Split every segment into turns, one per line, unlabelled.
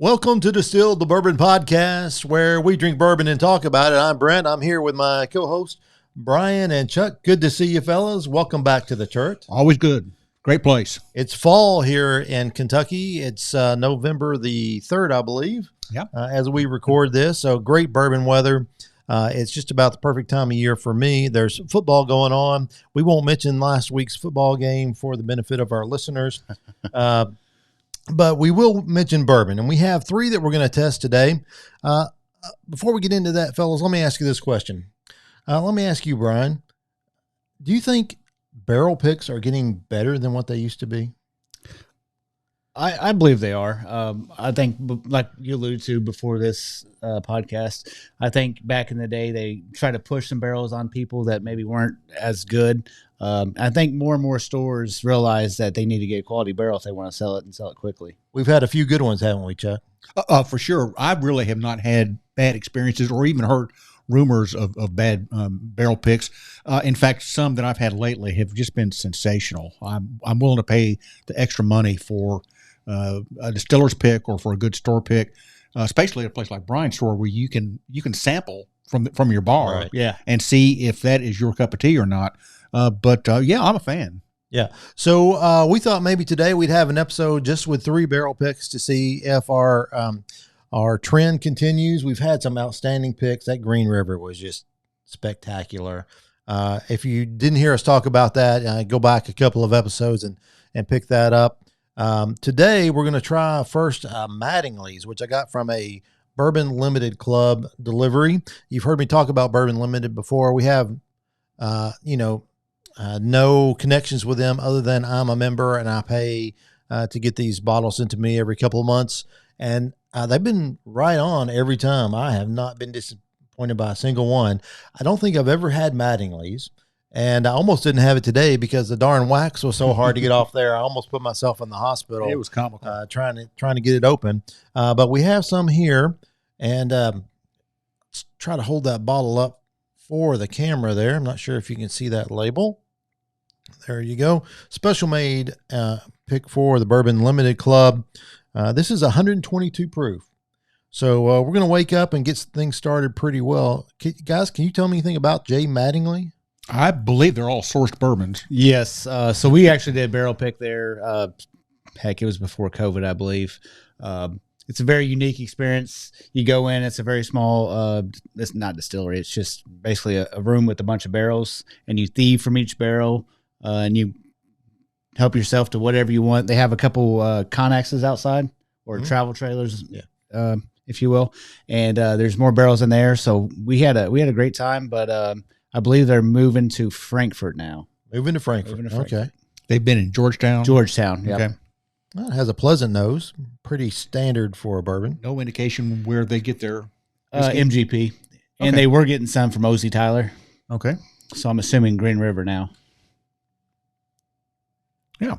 Welcome to Distilled the Bourbon Podcast, where we drink bourbon and talk about it. I'm Brent. I'm here with my co-host, Brian and Chuck. Good to see you, fellas. Welcome back to the church.
Always good. Great place.
It's fall here in Kentucky. It's November the 3rd, I believe, as we record this. So great bourbon weather. It's just about the perfect time of year for me. There's football going on. We won't mention last week's football game for the benefit of our listeners. But we will mention bourbon, and we have three that we're going to test today. Before we get into that, fellas, let me ask you this question. Let me ask you, Brian, do you think barrel picks are getting better than what they used to be?
I believe they are. I think, like you alluded to before this podcast, I think back in the day they tried to push some barrels on people that maybe weren't as good. I think more and more stores realize that they need to get a quality barrel if they want to sell it and sell it quickly.
We've had a few good ones, haven't we, Chuck?
For sure. I really have not had bad experiences or even heard rumors of bad barrel picks. In fact, some that I've had lately have just been sensational. I'm willing to pay the extra money for a distiller's pick or for a good store pick, especially at a place like Brian's store where you can sample from your bar,
right,
and see if that is your cup of tea or not. But I'm a fan.
Yeah. So we thought maybe today we'd have an episode just with three barrel picks to see if our trend continues. We've had some outstanding picks. That Green River was just spectacular. If you didn't hear us talk about that, go back a couple of episodes and pick that up. Today we're going to try first Mattingly's, which I got from a Bourbon Limited Club delivery. You've heard me talk about Bourbon Limited before. We have, no connections with them other than I'm a member and I pay to get these bottles sent to me every couple of months. And they've been right on every time. I have not been disappointed by a single one. I don't think I've ever had Mattingly's. And I almost didn't have it today because the darn wax was so hard to get off there. I almost put myself in the hospital.
It was comical.
Trying to get it open. But we have some here. And let's try to hold that bottle up for the camera there. I'm not sure if you can see that label. There you go. Special made pick for the Bourbon Limited Club. This is 122 proof. So we're going to wake up and get things started pretty well. Guys, can you tell me anything about J. Mattingly?
I believe they're all sourced bourbons.
Yes. So we actually did a barrel pick there. Heck, it was before COVID, I believe. It's a very unique experience. You go in, it's a very small, it's not distillery. It's just basically a room with a bunch of barrels, and you thieve from each barrel, and you help yourself to whatever you want. They have a couple Connaxes outside or travel trailers, if you will. And there's more barrels in there. So we had a great time, but I believe they're moving to Frankfurt now.
Moving to Frankfurt. Okay.
They've been in Georgetown.
Yeah.
Okay.
Well, it has a pleasant nose. Pretty standard for a bourbon.
No indication where they get their
MGP. And they were getting some from OZ Tyler.
Okay.
So I'm assuming Green River now.
Yeah.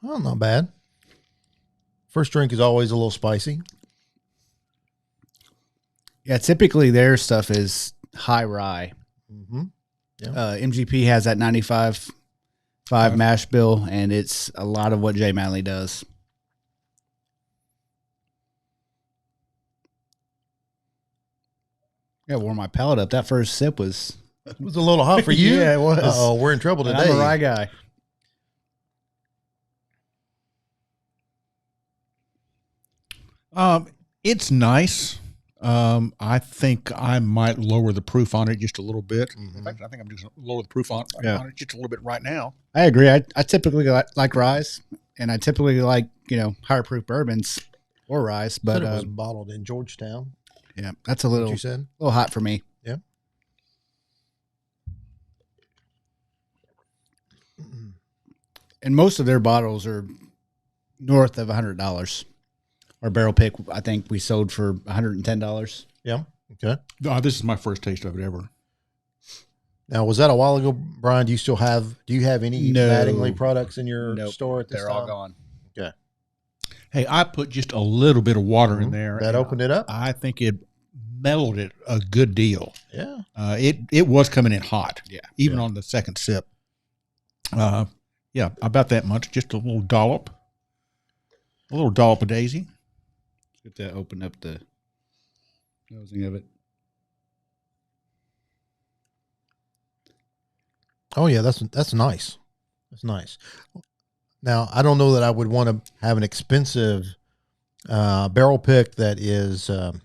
Well, not bad. First drink is always a little spicy.
Yeah, typically their stuff is high rye.
Mm-hmm. Yeah.
MGP has that 95.5 mash bill, and it's a lot of what J. Mattingly does. Yeah, wore my palate up. That first sip was...
It was a little hot for you?
Yeah, it was.
Uh-oh, we're in trouble today.
I'm a rye guy.
It's nice. I think I might lower the proof on it just a little bit.
Mm-hmm.
In fact, I think I'm just going to lower the proof on it just a little bit right now.
I agree. I typically like ryes, and I typically like, higher proof bourbons or ryes. But
it was bottled in Georgetown.
Yeah, that's a little,
you said?
A little hot for me.
Yeah.
And most of their bottles are north of $100. Our barrel pick, I think we sold for $110.
Yeah. Okay.
This is my first taste of it ever.
Now, was that a while ago, Brian? Do you have any
No.
Mattingly products in your
Nope.
store at this
They're
time?
all gone.
Okay.
Hey, I put just a little bit of water in there.
That opened it up?
I think it mellowed it a good deal.
Yeah.
It was coming in hot.
Yeah.
Even on the second sip. Yeah, about that much, just a little dollop. A little dollop of Daisy.
Get to open up the nosing of it.
Oh yeah, that's nice. That's nice. Now I don't know that I would want to have an expensive barrel pick that is going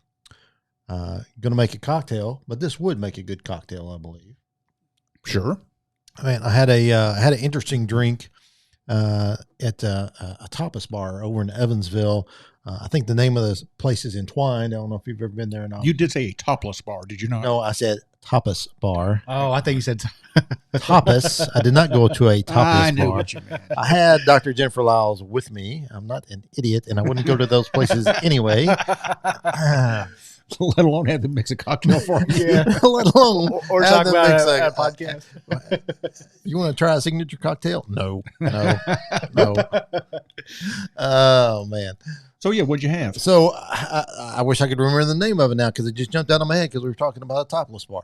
to make a cocktail, but this would make a good cocktail, I believe.
Sure.
I mean, I had an interesting drink at a tapas bar over in Evansville. I think the name of the place is Entwined. I don't know if you've ever been there or not.
You did say a topless bar, did you not?
No, I said tapas bar.
Oh, I think you said
Tapas. I did not go to a tapas
I knew
bar.
what you meant.
I had Dr. Jennifer Lyles with me. I'm not an idiot, and I wouldn't go to those places anyway.
Let alone have them mix a cocktail for you.
Yeah, let alone
or
have
talk
them
about
mix
a podcast.
You want to try a signature cocktail? No. Oh man.
So yeah, what'd you have?
So I wish I could remember the name of it now because it just jumped out of my head because we were talking about a topless bar.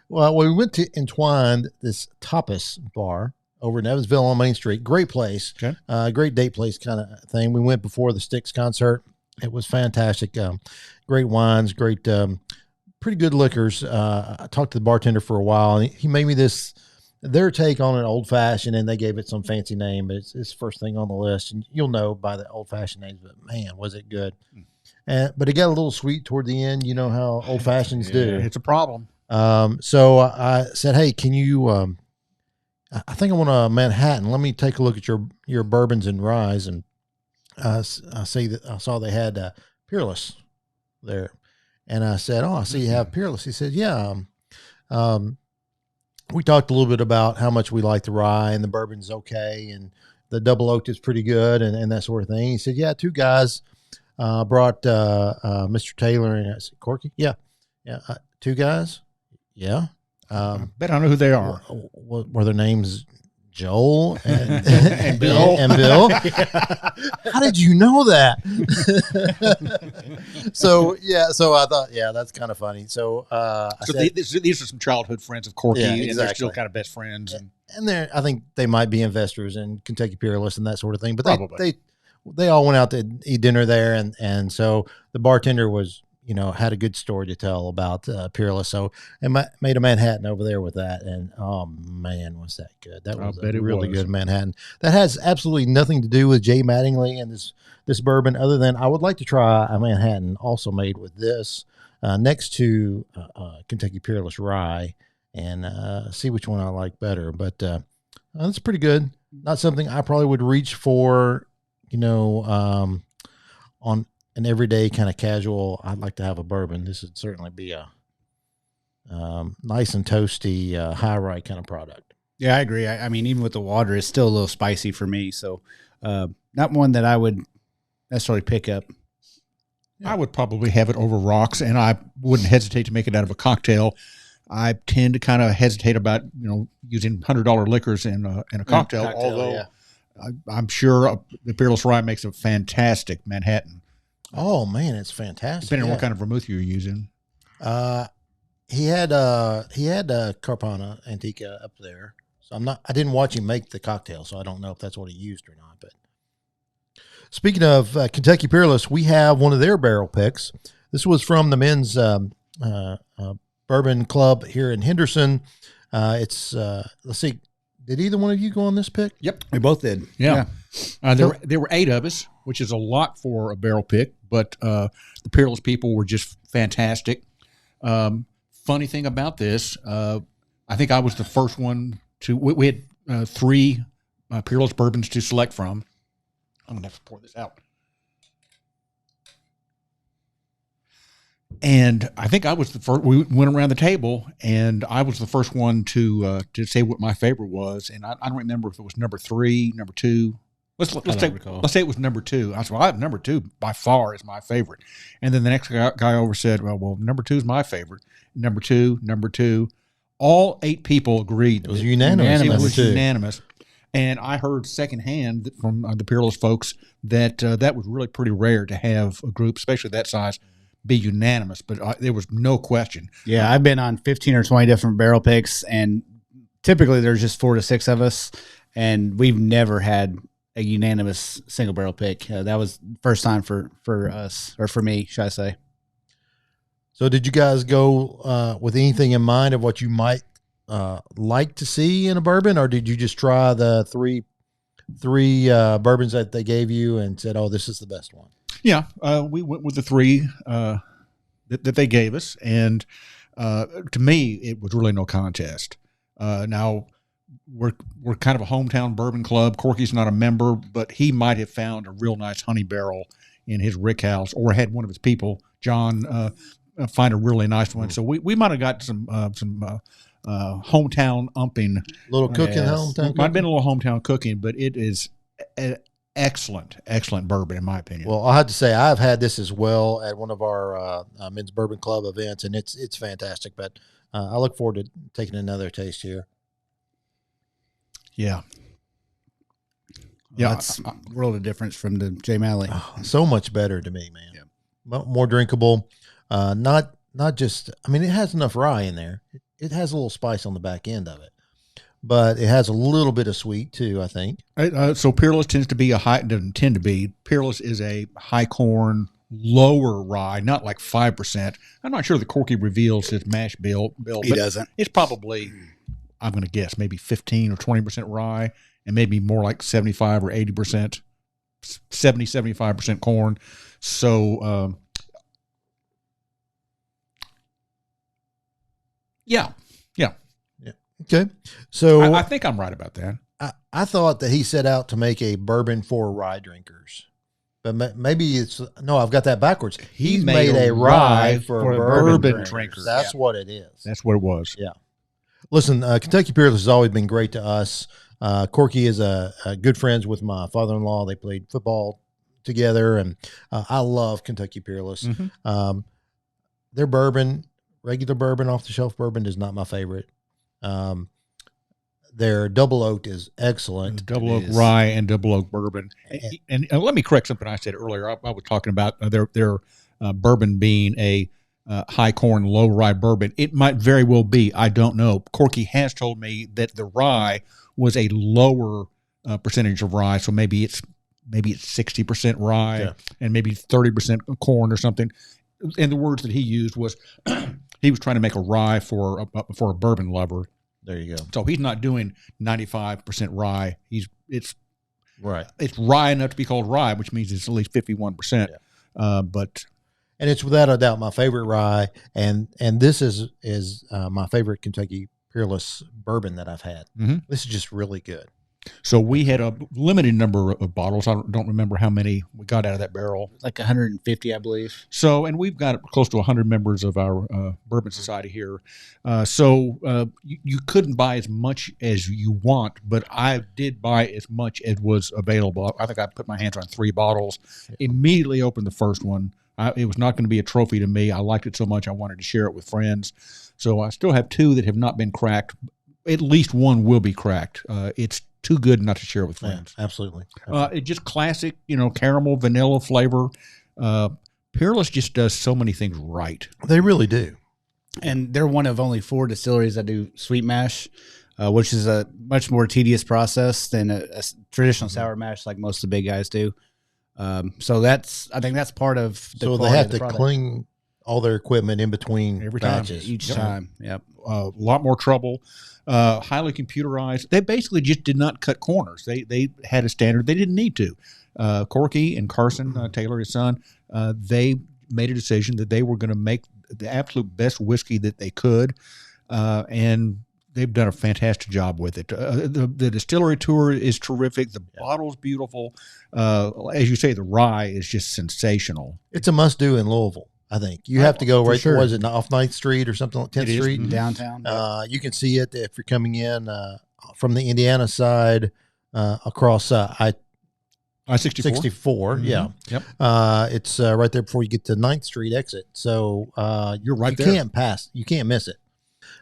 Well, we went to Entwined, this tapas bar over in Evansville on Main Street. Great place.
Okay.
Great date place kind of thing. We went before the Styx concert. It was fantastic. Great wines, great, pretty good liquors. I talked to the bartender for a while, and he made me their take on an old fashioned, and they gave it some fancy name, but it's first thing on the list, and you'll know by the old fashioned names. But man, was it good! But it got a little sweet toward the end. You know how old fashions do.
It's a problem.
So I said, "Hey, can you? I think I want a Manhattan. Let me take a look at your bourbons and ryes." And I saw they had Peerless there, and I said, "Oh, I see you have Peerless." He said, "Yeah." We talked a little bit about how much we like the rye, and the bourbon's okay, and the double oaked is pretty good, and that sort of thing. He said, "Yeah, two guys brought Mr. Taylor and I said, Corky, yeah, two guys, yeah."
I bet I know who they are.
Were their names Joel and Bill? And Bill. How did you know that? So I thought, that's kind of funny. So
these are some childhood friends of Corky,
exactly.
and they're still kind of best friends.
And I think they might be investors in Kentucky Peerless and that sort of thing. But
probably
they all went out to eat dinner there, and so the bartender was, had a good story to tell about Peerless. So and made a Manhattan over there with that. And oh man, was that good. That was a really good Manhattan. That has absolutely nothing to do with Jay Mattingly and this bourbon, other than I would like to try a Manhattan also made with this next to Kentucky Peerless Rye and see which one I like better. But that's pretty good. Not something I probably would reach for, on an everyday kind of casual. I'd like to have a bourbon. This would certainly be a nice and toasty, high rye kind of product.
Yeah, I agree. I mean, even with the water, it's still a little spicy for me. So not one that I would necessarily pick up.
I would probably have it over rocks, and I wouldn't hesitate to make it out of a cocktail. I tend to kind of hesitate about, using $100 liquors in a cocktail, although I'm sure the Peerless Rye makes a fantastic Manhattan.
Oh man, it's fantastic.
Depending on what kind of vermouth you're using.
He had Carpana Antica up there. So I didn't watch him make the cocktail, so I don't know if that's what he used or not. But speaking of Kentucky Peerless, we have one of their barrel picks. This was from the men's bourbon club here in Henderson. It's let's see. Did either one of you go on this pick?
Yep.
We both did.
Yeah. There were 8 of us, which is a lot for a barrel pick, but the Peerless people were just fantastic. Funny thing about this, I think I was the first one we had 3 Peerless bourbons to select from. I'm going to have to pour this out. And I think I was the first. We went around the table, and I was the first one to say what my favorite was. And I don't remember if it was number 3, number 2. Let's say it was number 2. I said, well, number 2 by far is my favorite. And then the next guy over said, well, number 2 is my favorite. Number 2. All 8 people agreed.
It was unanimous.
It was unanimous. And I heard secondhand from the Peerless folks that that was really pretty rare to have a group, especially that size, be unanimous. But there was no question.
Yeah, I've been on 15 or 20 different barrel picks, and typically there's just 4 to 6 of us, and we've never had a unanimous single barrel pick. That was first time for us, or for me, should I say.
So did you guys go with anything in mind of what you might like to see in a bourbon, or did you just try the three bourbons that they gave you and said, "Oh, this is the best one"?
Yeah, we went with the three that they gave us, and to me, it was really no contest. Now, we're kind of a hometown bourbon club. Corky's not a member, but he might have found a real nice honey barrel in his rick house, or had one of his people, John, find a really nice one. So we might have got some hometown umping,
little cooking, hometown.
Might have been a little hometown cooking, but it is an excellent bourbon in my opinion.
Well, I have to say I've had this as well at one of our men's bourbon club events, and it's fantastic. But I look forward to taking another taste here.
Yeah.
That's a world of difference from the J. Malley.
Oh, so much better to me, man. Yeah. More drinkable. Not just. I mean, it has enough rye in there. It has a little spice on the back end of it, but it has a little bit of sweet too, I think.
So Peerless tends to be doesn't tend to be. Peerless is a high corn, lower rye, not like 5%. I'm not sure the Corky reveals his mash bill.
He doesn't.
It's probably, I'm going to guess, maybe 15 or 20% rye, and maybe more like 75 or 80%, 75% corn. So, yeah.
Okay. So
I think I'm right about that.
I thought that he set out to make a bourbon for rye drinkers, but maybe I've got that backwards. He's made a rye for bourbon drinkers. That's what it is.
That's what it was.
Yeah. Listen, Kentucky Peerless has always been great to us. Corky is a good friends with my father-in-law. They played football together, and I love Kentucky Peerless. Mm-hmm. Their bourbon, regular bourbon, off-the-shelf bourbon, is not my favorite. Their double oak is excellent.
Double oak rye and double oak bourbon. And let me correct something I said earlier. I was talking about their bourbon being a high corn, low rye bourbon. It might very well be. I don't know. Corky has told me that the rye was a lower percentage of rye, so maybe it's 60% rye and maybe 30% corn or something. And the words that he used was he was trying to make a rye for a bourbon lover.
There you go.
So he's not doing 95% rye. It's
right.
It's rye enough to be called rye, which means it's at least 51%. Yeah.
And it's without a doubt my favorite rye, and this is my favorite Kentucky Peerless bourbon that I've had. Mm-hmm. This is just really good.
So we had a limited number of bottles. I don't remember how many we got out of that barrel.
Like 150, I believe.
So, and we've got close to 100 members of our Bourbon Society here. You couldn't buy as much as you want, but I did buy as much as was available. I think I put my hands on 3 bottles, immediately opened the first one. It was not going to be a trophy to me. I liked it so much I wanted to share it with friends. So I still have 2 that have not been cracked. At least one will be cracked. It's too good not to share with friends.
Yeah, absolutely.
It's just classic, caramel, vanilla flavor. Peerless just does so many things right.
They really do.
And they're one of only 4 distilleries that do sweet mash, which is a much more tedious process than a traditional sour mash like most of the big guys do. So I think that's part of the
So they have to clean all their equipment in between
every
batches.
Each time. Yep.
A lot more trouble. Highly computerized. They basically just did not cut corners. They had a standard. They didn't need to. Corky and Carson Taylor, his son, they made a decision that they were going to make the absolute best whiskey that they could, and they've done a fantastic job with it. The distillery tour is terrific. The bottle's beautiful. As you say, the rye is just sensational.
It's a must-do in Louisville. I think you have to go right. Sure. Was it off 9th Street or something like 10th Street?
Mm-hmm. Downtown.
You can see it if you're coming in from the Indiana side across
I-64.
64, mm-hmm. Yeah.
Yep.
It's right there before you get to 9th Street exit. So
you're right
there. You can't miss it.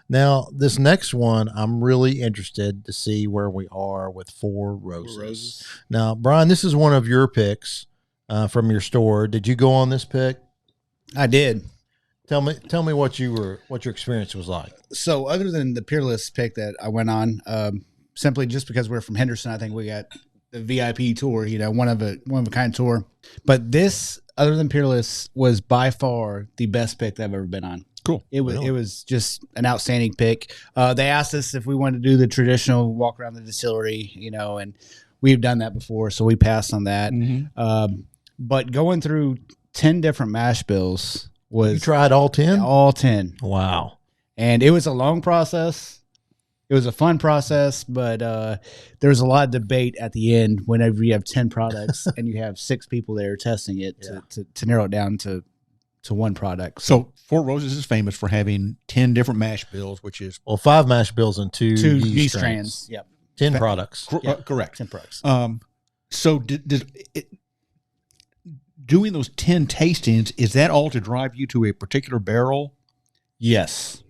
Now, this next one, I'm really interested to see where we are with Four Roses. Now, Brian, this is one of your picks from your store. Did you go on this pick?
I did.
Tell me what your experience was like.
So other than the Peerless pick that I went on, simply just because we're from Henderson, I think we got VIP tour, one of a kind tour. But this, other than Peerless, was by far the best pick that I've ever been on.
Cool.
It was just an outstanding pick. They asked us if we wanted to do the traditional walk around the distillery, and we've done that before, so we passed on that. But going through 10 different mash bills was...
You tried all 10?
All 10.
Wow.
And it was a long process. It was a fun process, but there was a lot of debate at the end whenever you have 10 products and you have 6 people there testing it to narrow it down to one product.
So Four Roses is famous for having 10 different mash bills, which is...
5 mash bills and 2 yeast strands.
Yep.
10 products.
Correct.
10 products.
So doing those 10 tastings, is that all to drive you to a particular barrel?
Yes.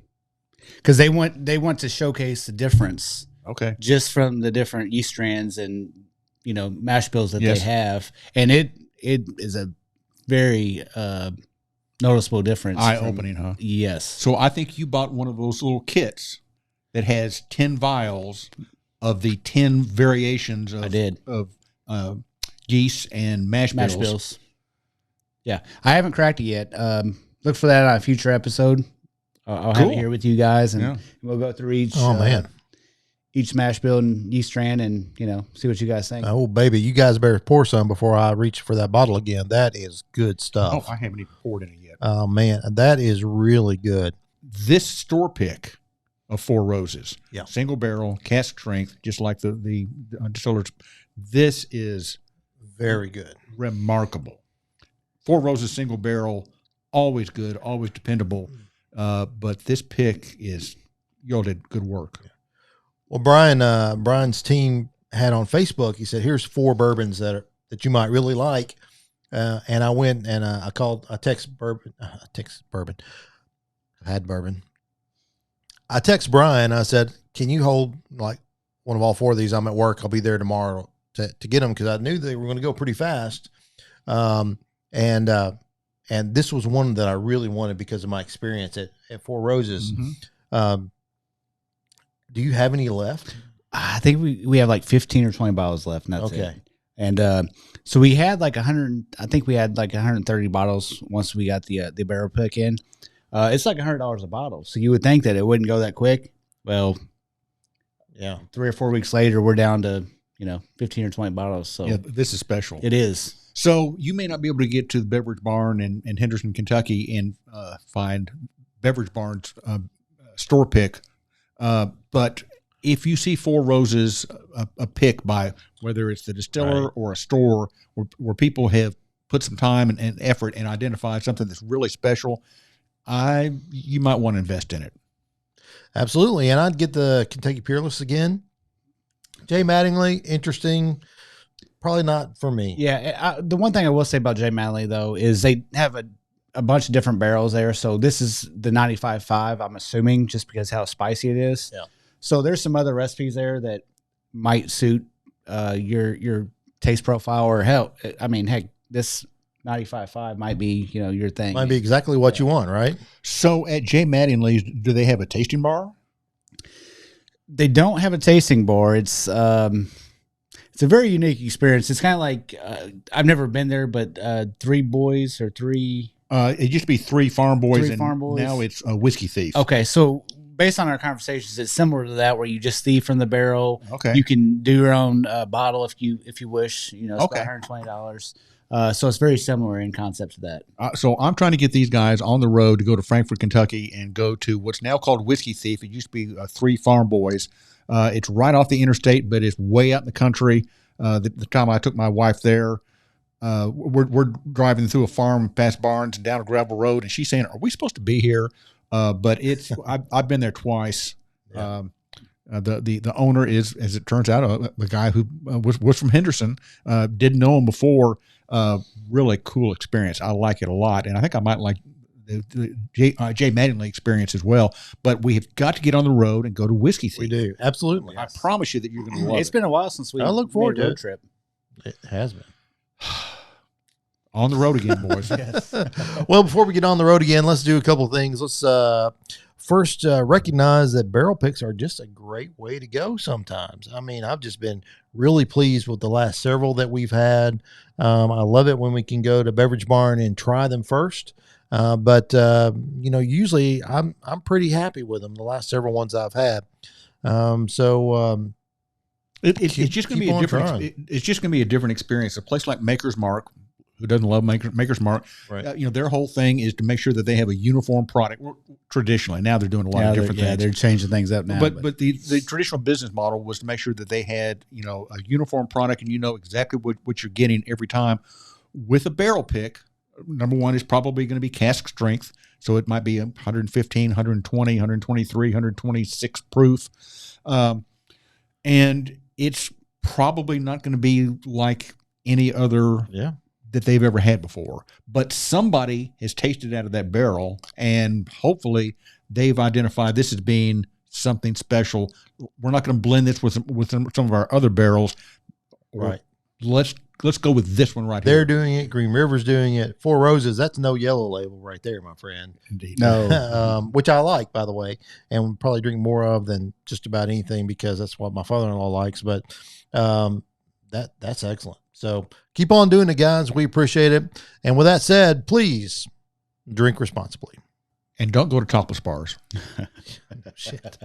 Because they want to showcase the difference.
Okay.
Just from the different yeast strands and, mash bills that they have. And it is a very noticeable difference.
Eye-opening, huh?
Yes.
So I think you bought one of those little kits that has 10 vials of the 10 variations of yeast and mash bills.
Yeah. I haven't cracked it yet. Look for that on a future episode. I'll have it here with you guys, and we'll go through each mash bill and yeast strand and, see what you guys think.
Oh, baby, you guys better pour some before I reach for that bottle again. That is good stuff.
Oh, I haven't even poured in it yet.
Oh, man, that is really good.
This store pick of Four Roses, single barrel, cask strength, just like the distillers, this is
very good.
Remarkable. Four Roses single barrel, always good, always dependable. But this pick y'all did good work.
Well, Brian's team had on Facebook, he said, here's 4 bourbons that you might really like. And I went and I text Bourbon. I had bourbon. I text Brian. I said, can you hold like one of all 4 of these? I'm at work. I'll be there tomorrow to get them, because I knew they were going to go pretty fast. And this was one that I really wanted because of my experience at Four Roses. Do you have any left?
I think we have like 15 or 20 bottles left, and that's it. And so we had like 100. I think we had like 130 bottles once we got the barrel pick in. It's like $100 a bottle, so you would think that it wouldn't go that quick. Well, 3 or 4 weeks later, we're down to 15 or 20 bottles. So
this is special.
It is.
So you may not be able to get to the Beverage Barn in Henderson, Kentucky, and find Beverage Barn's store pick. But if you see Four Roses, a pick by whether it's the distiller or a store where people have put some time and effort and identified something that's really special, you might want to invest in it.
Absolutely. And I'd get the Kentucky Peerless again. J. Mattingly, interesting. Probably not for me.
Yeah. The one thing I will say about J. Mattingly, though, is they have a bunch of different barrels there. So this is the 95.5, I'm assuming, just because how spicy it is. Yeah. So there's some other recipes there that might suit your taste profile, or heck, this 95.5 might be, your thing.
Might be exactly what you want, right?
So at J. Mattingly's, do they have a tasting bar?
They don't have a tasting bar. It's a very unique experience. It's kind of like, I've never been there, but Three Boys or Three...
it used to be Three Farm Boys,
Farm Boys.
Now it's a Whiskey Thief.
Okay, so based on our conversations, it's similar to that, where you just thief from the barrel.
Okay,
you can do your own bottle if you wish. It's about $120. So it's very similar in concept to that.
So I'm trying to get these guys on the road to go to Frankfort, Kentucky, and go to what's now called Whiskey Thief. It used to be Three Farm Boys. It's right off the interstate, but it's way out in the country. The time I took my wife there, we're driving through a farm past barns and down a gravel road, and she's saying, "Are we supposed to be here?" But it's I've been there twice. Yeah. The owner is, as it turns out, the guy who was from Henderson. Didn't know him before. Really cool experience. I like it a lot, and I think I might like the J. Mattingly experience as well. But we have got to get on the road and go to Whiskey Thief.
We do, absolutely.
I promise you that you're going to love it.
It's been a while since we.
I look forward to
a road
it.
trip.
It has been.
On the road again, boys.
Yes.
Well, before we get on the road again, let's do a couple of things. Let's first recognized that barrel picks are just a great way to go sometimes. I mean, I've just been really pleased with the last several that we've had. I love it when we can go to Beverage Barn and try them first. But usually I'm pretty happy with them. The last several ones I've had. It's
just going to be a different. It's just going to be a different experience. A place like Maker's Mark, who doesn't love Maker's Mark,
right.
Their whole thing is to make sure that they have a uniform product. Traditionally, now they're doing a lot of different things. Yeah,
they're changing things up now.
But the traditional business model was to make sure that they had a uniform product, and exactly what you're getting every time. With a barrel pick, number one is probably going to be cask strength, so it might be 115, 120, 123, 126 proof, and it's probably not going to be like any other that they've ever had before. But somebody has tasted out of that barrel, and hopefully they've identified this as being something special. We're not going to blend this with some of our other barrels.
Right.
Let's go with this one right
They're
here.
doing it. Green River's doing it. Four Roses, that's no yellow label right there, my friend.
Indeed.
No. Which I like, by the way, and we'll probably drink more of than just about anything because that's what my father-in-law likes. But that's excellent. So keep on doing it, guys. We appreciate it. And with that said, please drink responsibly.
And don't go to topless bars.
Shit.